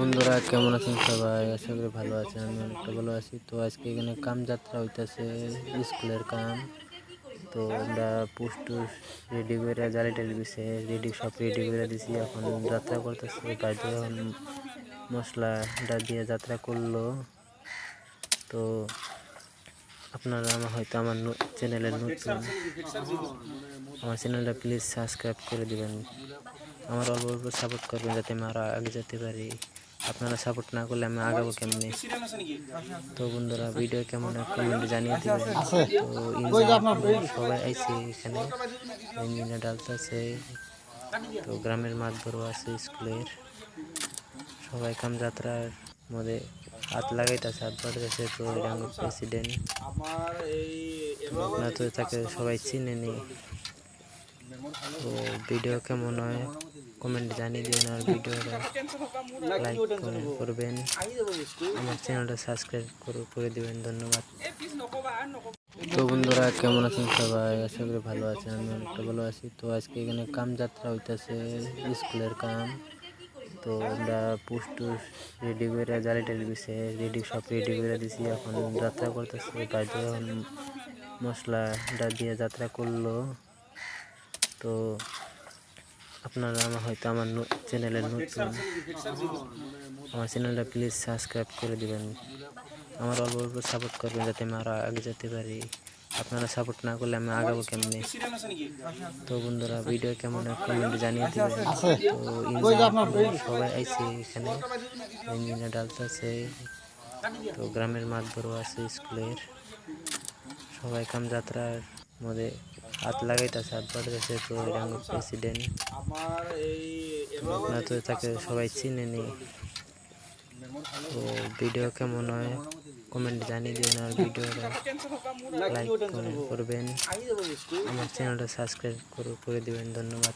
বন্ধুরা কেমন আছেন সবাই? আশা করি ভালো আছেন। আমি অনেকটা ভালো আছি। তো আজকে এখানে কাম যাত্রা হইতাছে, স্কুলের কাম। তো আমরা পোস্ট রেডি করে জালি টালি দিছে, সব রেডি করে দিছি। এখন যাত্রা করতেছে, বাইরে এখন মশলাটা দিয়ে যাত্রা করলো। তো আপনারা হয়তো আমার চ্যানেলের নতুন, আমার চ্যানেলটা প্লিজ সাবস্ক্রাইব করে দিবেন। আমার অল্প অল্প সাপোর্ট করবেন যাতে আমি আরও আগে যেতে পারি। আপনারা সাপোর্ট না করলে আমি আগাবো কেমনি? তো বন্ধুরা ভিডিও কেমন কমেন্টে জানিয়ে দিবেন। তো ইঞ্জিনিয়ার সবাই আইছে এখানে, ইঞ্জিনিয়ার ডালতেছে। তো গ্রামের মাঠ বড় আছে স্কুলের, সবাই কাম যাত্রার মধ্যে হাত লাগাইতেছে, হাত বাড়তেছে। তো এটা প্রেসিডেন্ট, আপনারা তো তাকে সবাই চিনেনি। তো ভিডিও কেমন হয় কমেন্ট জানিয়ে দিবেন, আর ভিডিওটা লাইক করবেন, আমার চ্যানেলটা সাবস্ক্রাইব করে দিবেন। ধন্যবাদ। তো বন্ধুরা কেমন আছেন সবাই? আশা করি ভালো আছেন। আমি অনেকটা ভালো আছি। তো আজকে এখানে কাম যাত্রা হইতাছে, স্কুলের কাম। তো আমরা পোস্ট রেডি করে জালি টালি দিছে, সব রেডি করে দিছি। এখন যাত্রা করতেছে, বাইরে এখন মশলাটা দিয়ে যাত্রা করলো। তো আপনারা হয়তো আমার চ্যানেলের নতুন, আমার চ্যানেলটা প্লিজ সাবস্ক্রাইব করে দিবেন। আমার অল্প অল্প সাপোর্ট করবেন যাতে আমি আরও আগে যেতে পারি। আপনারা সাপোর্ট না করলে আমি আগাবো কেমনি? তো বন্ধুরা ভিডিও কেমন কমেন্টে জানিয়ে দিবেন। তো ইঞ্জিনিয়ার সবাই আইছে এখানে, ইঞ্জিনিয়ার ডালতেছে। তো গ্রামের মাঠ বড় আছে স্কুলের, সবাই কাম যাত্রার মধ্যে হাত লাগাইতেছে, হাত বাড়তেছে। তো এটা প্রেসিডেন্ট, আপনারা তো তাকে সবাই চিনেনি। তো ভিডিও কেমন হয় কমেন্ট জানিয়ে দিবেন, আর ভিডিওটা লাইক করবেন, আমার চ্যানেলটা সাবস্ক্রাইব করে দিবেন। ধন্যবাদ।